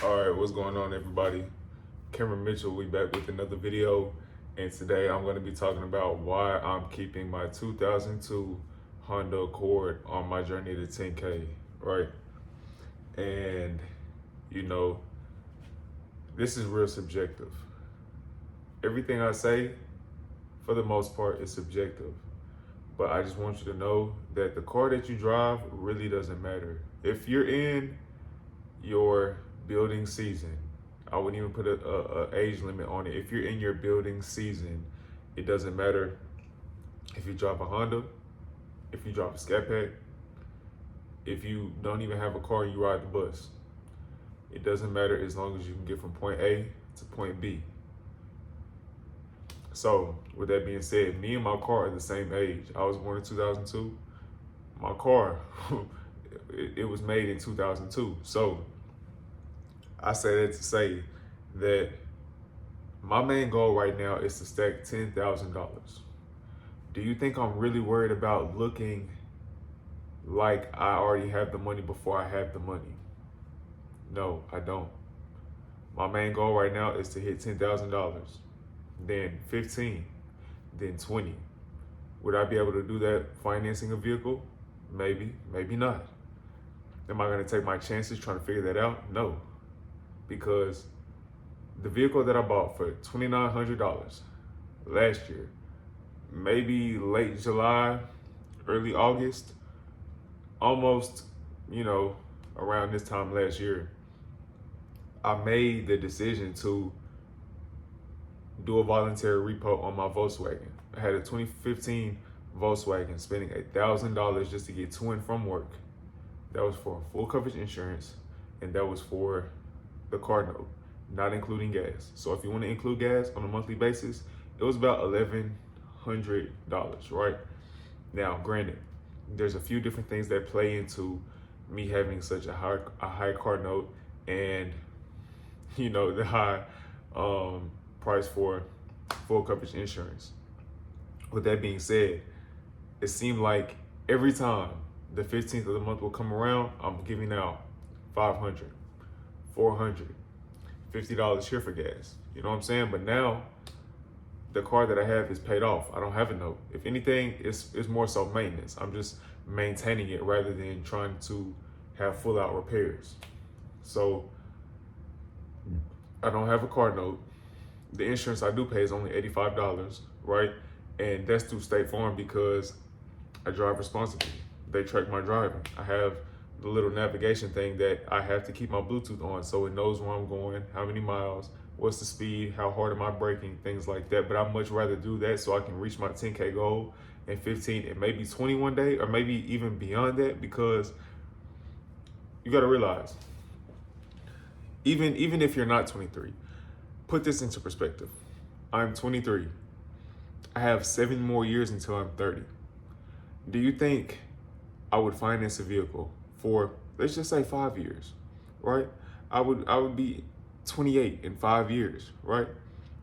All right, what's going on, everybody? Cameron Mitchell, we back with another video, and today I'm going to be talking about why I'm keeping my 2002 Honda Accord on my journey to 10K, right? And you know, this is real subjective. Everything I say, for the most part, is subjective. But I just want you to know that the car that you drive really doesn't matter. If you're in your building season, I wouldn't even put a age limit on it. If you're in your building season, it doesn't matter if you drive a Honda, if you drive a Scat Pack, if you don't even have a car, you ride the bus. It doesn't matter as long as you can get from point A to point B. So with that being said, me and my car are the same age. I was born in 2002. My car, it was made in 2002. So I say that to say that my main goal right now is to stack $10,000. Do you think I'm really worried about looking like I already have the money before I have the money? No, I don't. My main goal right now is to hit $10,000, then 15, then 20. Would I be able to do that financing a vehicle? Maybe, maybe not. Am I gonna take my chances trying to figure that out? No, because the vehicle that I bought for $2,900 last year, maybe late July, early August, almost, around this time last year, I made the decision to do a voluntary repo on my Volkswagen. I had a 2015 Volkswagen, spending $1,000 just to get to and from work. That was for full coverage insurance, and that was for the car note, not including gas. So if you want to include gas on a monthly basis, it was about $1,100, right? Now, granted, there's a few different things that play into me having such a high car note, and the high price for full coverage insurance. With that being said, it seemed like every time the 15th of the month will come around, I'm giving out $500, $400, $50 here for gas. You know what I'm saying? But now the car that I have is paid off. I don't have a note. If anything, it's more so maintenance. I'm just maintaining it rather than trying to have full out repairs. So I don't have a car note. The insurance I do pay is only $85, right? And that's through State Farm because I drive responsibly. They track my driving. I have the little navigation thing that I have to keep my Bluetooth on so it knows where I'm going, how many miles, what's the speed, how hard am I braking, things like that. But I'd much rather do that so I can reach my 10K goal in 15 and maybe 21 days, or maybe even beyond that, because you gotta realize, even if you're not 23, put this into perspective. I'm 23. I have 7 more years until I'm 30. Do you think I would finance a vehicle for, let's just say, 5 years, right? I would be 28 in 5 years, right?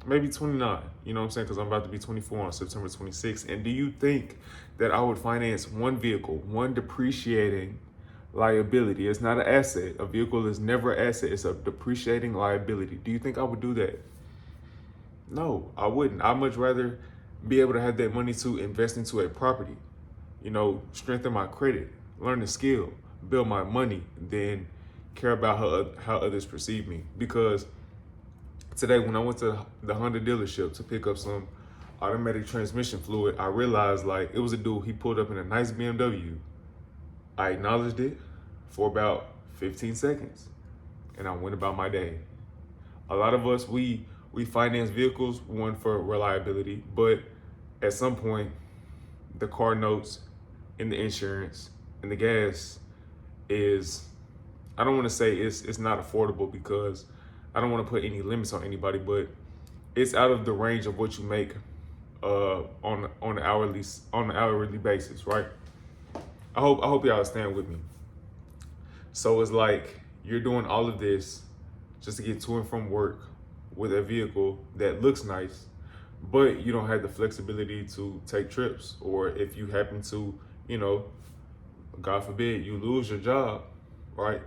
Maybe 29, you know what I'm saying? Because I'm about to be 24 on September 26th. And do you think that I would finance one vehicle, one depreciating liability? It's not an asset. A vehicle is never an asset. It's a depreciating liability. Do you think I would do that? No, I wouldn't. I'd much rather be able to have that money to invest into a property, strengthen my credit, learn a skill, build my money, than care about how others perceive me. Because today, when I went to the Honda dealership to pick up some automatic transmission fluid, I realized it was a dude. He pulled up in a nice BMW. I acknowledged it for about 15 seconds, and I went about my day. A lot of us, we finance vehicles, one, for reliability, but at some point, the car notes and the insurance and the gas is, I don't want to say it's not affordable, because I don't want to put any limits on anybody, but it's out of the range of what you make on an hourly basis, right? I hope y'all stand with me. So it's like you're doing all of this just to get to and from work with a vehicle that looks nice, but you don't have the flexibility to take trips. Or if you happen to, God forbid, you lose your job, right?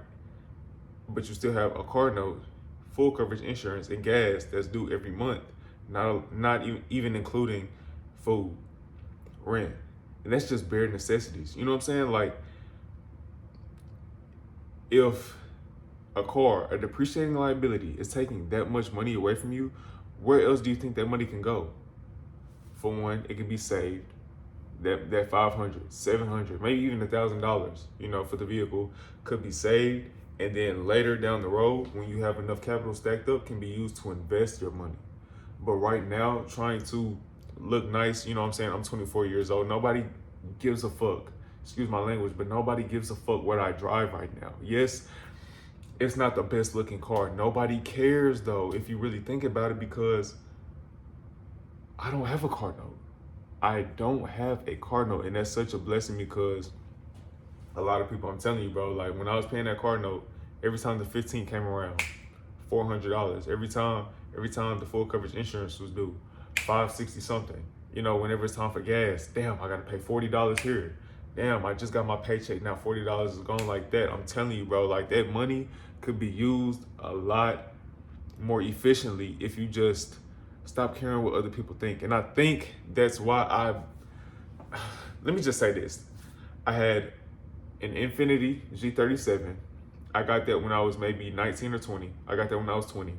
but you still have a car note, full coverage insurance, and gas that's due every month, not even including food, rent. And that's just bare necessities. You know what I'm saying? Like, if a depreciating liability is taking that much money away from you, where else do you think that money can go? For one, it can be saved. That 500, 700, maybe even $1,000, for the vehicle could be saved. And then later down the road, when you have enough capital stacked up, can be used to invest your money. But right now, trying to look nice, you know what I'm saying? I'm 24 years old. Nobody gives a fuck. Excuse my language, but nobody gives a fuck what I drive right now. Yes, it's not the best looking car. Nobody cares though, if you really think about it, because I don't have a car note. I don't have a car note, and that's such a blessing, because a lot of people, I'm telling you, bro, like when I was paying that car note, every time the 15 came around, $400. Every time the full coverage insurance was due, $560 something. Whenever it's time for gas, damn, I gotta pay $40 here. Damn, I just got my paycheck, now $40 is gone like that. I'm telling you, bro, like that money could be used a lot more efficiently if you just stop caring what other people think. And I think that's why let me just say this. I had an Infiniti G37. I got that when I was maybe 19 or 20. I got that when I was 20.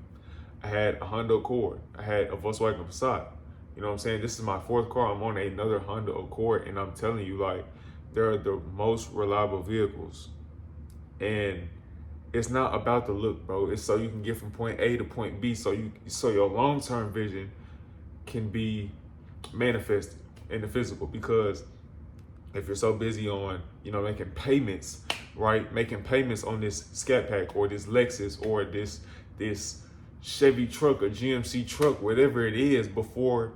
I had a Honda Accord. I had a Volkswagen Passat. You know what I'm saying? This is my fourth car. I'm on another Honda Accord, and I'm telling you, like, they're the most reliable vehicles. And it's not about the look, bro. It's so you can get from point A to point B, so your long-term vision can be manifested in the physical. Because if you're so busy on, making payments, right? Making payments on this Scat Pack or this Lexus or this Chevy truck or GMC truck, whatever it is, before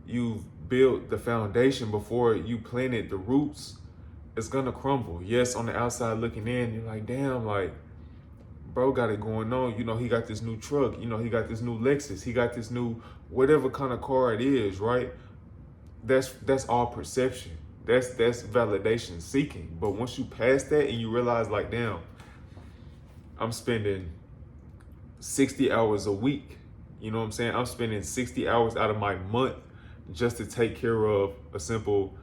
you build the foundation, before you planted the roots, it's gonna crumble. Yes, on the outside looking in, you're like, damn, like, bro got it going on. He got this new truck, he got this new Lexus, he got this new whatever kind of car it is, right? That's all perception. That's validation seeking. But once you pass that and you realize, like, damn, I'm spending 60 hours a week. You know what I'm saying? I'm spending 60 hours out of my month just to take care of a simple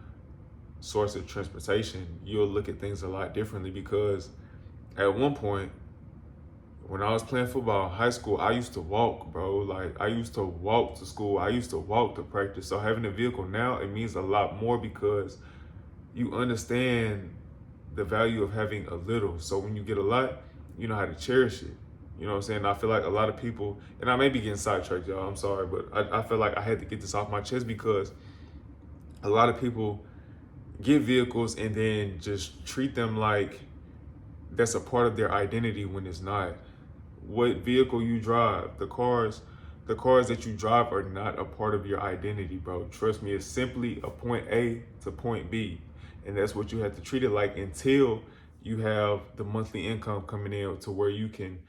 source of transportation. You'll look at things a lot differently, because at one point, when I was playing football in high school, I used to walk, bro. Like, I used to walk to school. I used to walk to practice. So having a vehicle now, it means a lot more, because you understand the value of having a little. So when you get a lot, you know how to cherish it. You know what I'm saying? I feel like a lot of people, and I may be getting sidetracked, y'all, I'm sorry, but I feel like I had to get this off my chest, because a lot of people get vehicles and then just treat them like that's a part of their identity, when it's not. What vehicle you drive, the cars that you drive are not a part of your identity, bro. Trust me, it's simply a point A to point B. And that's what you have to treat it like, until you have the monthly income coming in to where you can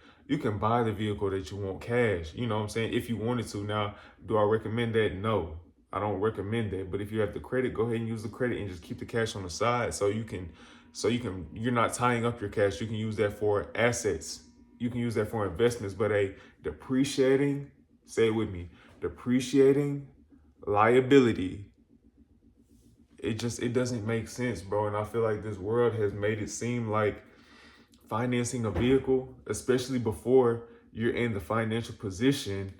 buy the vehicle that you want cash. You know what I'm saying? If you wanted to. Now, do I recommend that? No, I don't recommend that. But if you have the credit, go ahead and use the credit and just keep the cash on the side, you're not tying up your cash. You can use that for assets. You can use that for investments. But a depreciating, say it with me, depreciating liability, it doesn't make sense, bro. And I feel like this world has made it seem like financing a vehicle, especially before you're in the financial position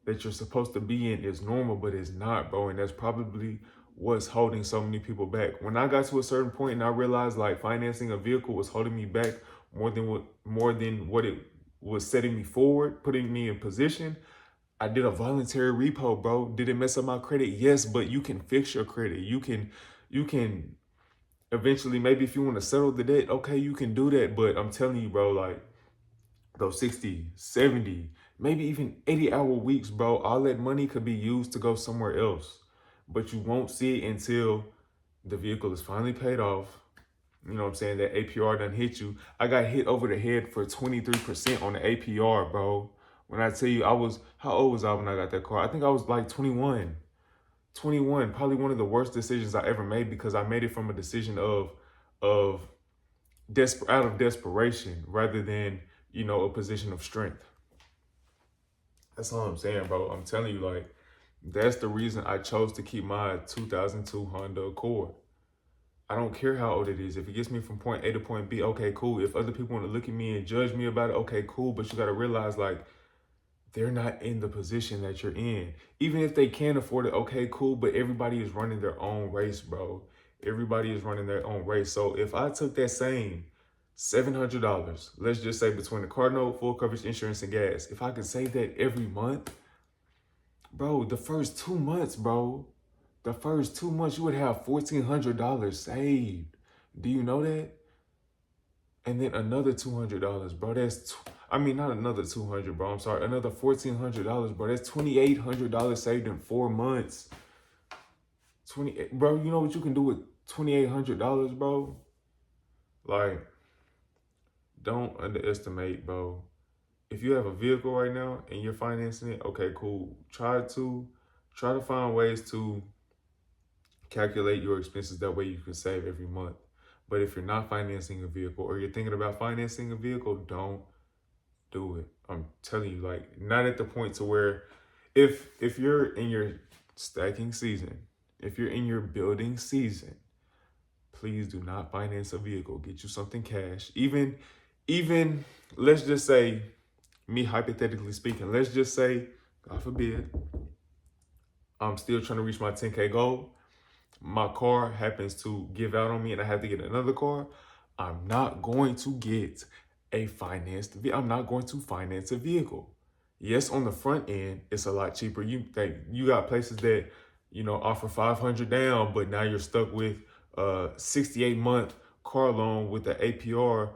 that you're supposed to be in, is normal, but it's not, bro. And that's probably what's holding so many people back. When I got to a certain point and I realized, like, financing a vehicle was holding me back more than what it was setting me forward, putting me in position, I did a voluntary repo, bro. Did it mess up my credit? Yes, but you can fix your credit. You can eventually, maybe if you want to settle the debt, okay, you can do that. But I'm telling you, bro, like, those 60, 70, maybe even 80-hour weeks, bro, all that money could be used to go somewhere else. But you won't see it until the vehicle is finally paid off. You know what I'm saying? That APR done hit you. I got hit over the head for 23% on the APR, bro. When I tell you, how old was I when I got that car? I think I was like 21. 21, probably one of the worst decisions I ever made, because I made it from a decision out of desperation, rather than, a position of strength. That's all I'm saying, bro. I'm telling you, like, that's the reason I chose to keep my 2002 Honda Accord. I don't care how old it is. If it gets me from point A to point B, okay, cool. If other people want to look at me and judge me about it, okay, cool. But you got to realize, like, they're not in the position that you're in. Even if they can afford it, okay, cool. But everybody is running their own race, bro. Everybody is running their own race. So if I took that same $700, let's just say between the car note, full coverage, insurance, and gas, if I could save that every month, bro, the first 2 months, you would have $1,400 saved. Do you know that? And then another $200, bro. Not another 200, bro. I'm sorry, another $1,400, bro. That's $2,800 saved in 4 months. Bro. You know what you can do with $2,800, bro? Like, don't underestimate, bro. If you have a vehicle right now and you're financing it, okay, cool. Try to find ways to calculate your expenses. That way you can save every month. But if you're not financing a vehicle or you're thinking about financing a vehicle, don't do it. I'm telling you, like, not at the point to where if you're in your stacking season, if you're in your building season, please do not finance a vehicle. Get you something cash. Even let's just say, me hypothetically speaking, let's just say, God forbid, I'm still trying to reach my 10K goal. My car happens to give out on me and I have to get another car. I'm not going to get I'm not going to finance a vehicle. Yes, on the front end, it's a lot cheaper. You got places that, offer $500 down, but now you're stuck with a 68-month car loan with the APR,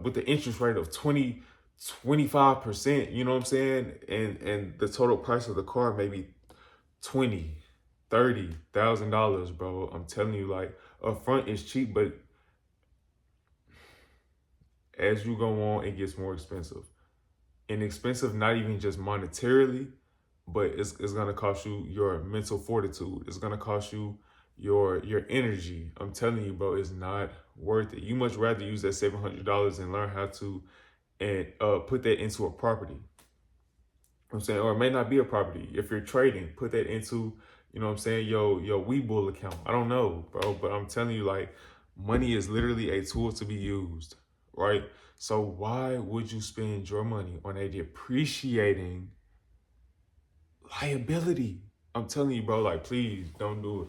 with the interest rate of 25%, you know what I'm saying? And the total price of the car maybe $30,000, bro. I'm telling you, like, up front is cheap, but as you go on, it gets more expensive. And expensive, not even just monetarily, but it's gonna cost you your mental fortitude. It's gonna cost you your energy. I'm telling you, bro, it's not worth it. You much rather use that $700 and learn how to put that into a property. I'm saying, or it may not be a property. If you're trading, put that into, your Webull account. I don't know, bro, but I'm telling you, like, money is literally a tool to be used, right? So why would you spend your money on a depreciating liability? I'm telling you, bro, like, please don't do it.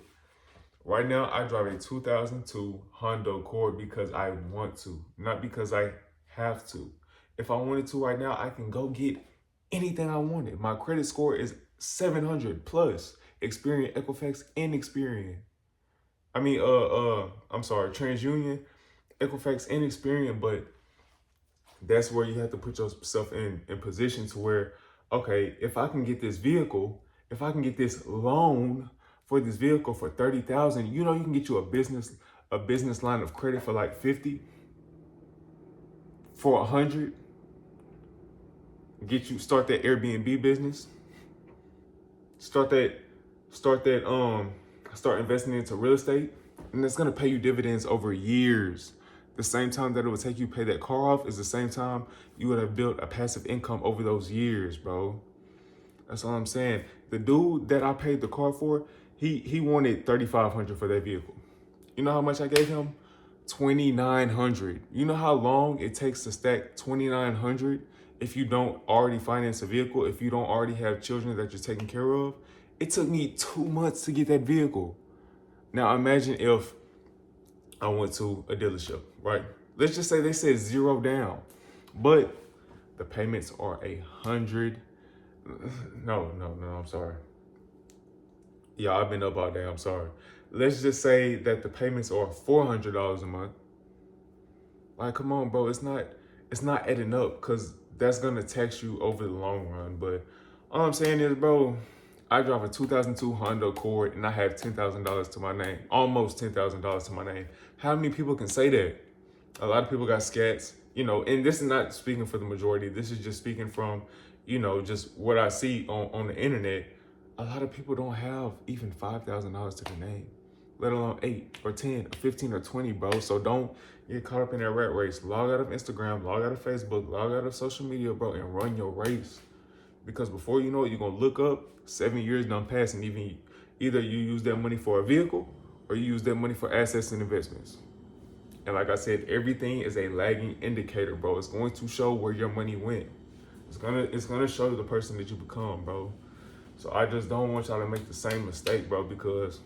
Right now, I drive a 2002 Honda Accord because I want to, not because I have to. If I wanted to right now, I can go get anything I wanted. My credit score is 700 plus. Experian, Equifax, and Experian. TransUnion, Equifax, and Experian, but that's where you have to put yourself in position to where, okay, if I can get this vehicle, if I can get this loan for this vehicle for $30,000, you can get you a business line of credit for like 50, for 100. Start that Airbnb business. Start investing into real estate, and it's gonna pay you dividends over years. The same time that it would take you to pay that car off is the same time you would have built a passive income over those years, bro. That's all I'm saying. The dude that I paid the car for, he wanted $3,500 for that vehicle. You know how much I gave him? $2,900. You know how long it takes to stack $2,900 if you don't already finance a vehicle, if you don't already have children that you're taking care of? It took me 2 months to get that vehicle. Now imagine if I went to a dealership, right? Let's just say they said 0 down, but the payments are 100. No, I'm sorry. Yeah, I've been up all day, I'm sorry. Let's just say that the payments are $400 a month. Like, come on, bro, it's not adding up, because that's gonna tax you over the long run. But all I'm saying is, bro, I drive a 2002 Honda Accord and I have $10,000 to my name, almost $10,000 to my name. How many people can say that? A lot of people got scats, and this is not speaking for the majority. This is just speaking from, just what I see on the internet. A lot of people don't have even $5,000 to their name. let alone 8 or 10 or 15 or 20, bro. So don't get caught up in that rat race. Log out of Instagram, log out of Facebook, log out of social media, bro, and run your race. Because before you know it, you're gonna look up, 7 years done pass, and either you use that money for a vehicle or you use that money for assets and investments. And like I said, everything is a lagging indicator, bro. It's going to show where your money went. It's gonna show you the person that you become, bro. So I just don't want y'all to make the same mistake, bro, because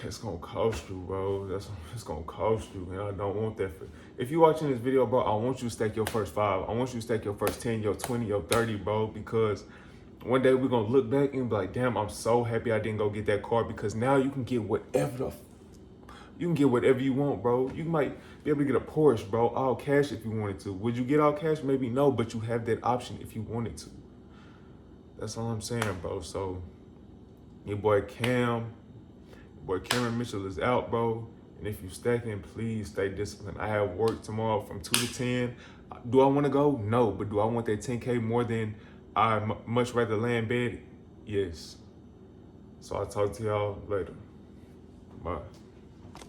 it's gonna cost you, bro. It's gonna cost you, and I don't want that. If you're watching this video, bro, I want you to stack your first 5. I want you to stack your first 10, your 20, your 30, bro, because one day we're gonna look back and be like, damn, I'm so happy I didn't go get that car, because now you can get whatever you want, bro. You might be able to get a Porsche, bro, all cash if you wanted to. Would you get all cash? Maybe no, but you have that option if you wanted to. That's all I'm saying, bro. So your boy Cameron Mitchell is out, bro. And if you stacking, please stay disciplined. I have work tomorrow from 2 to 10. Do I want to go? No. But do I want that 10K more than I much rather lay in bed? Yes. So I'll talk to y'all later. Bye.